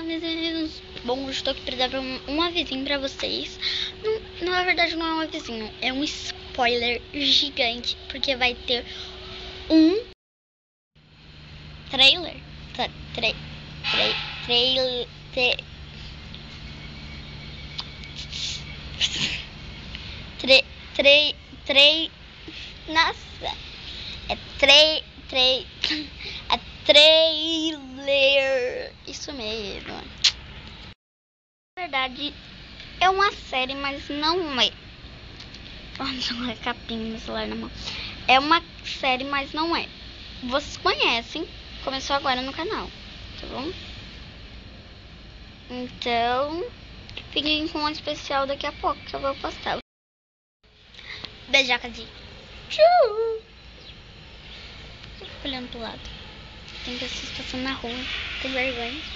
meninos. Bom, eu estou aqui para dar um avisinho pra vocês. Não, na verdade não é um avisinho, é um spoiler gigante, porque vai ter um trailer. Nossa, é trailer. Isso mesmo. Na verdade, é uma série, mas não é. Não é capinha no celular na mão. É uma série, mas não é. Vocês conhecem. Começou agora no canal, tá bom? Então, fiquem com um especial daqui a pouco que eu vou postar. Beijoca de tchau. Fico olhando pro lado. Tem pessoas passando na rua. Tem vergonha.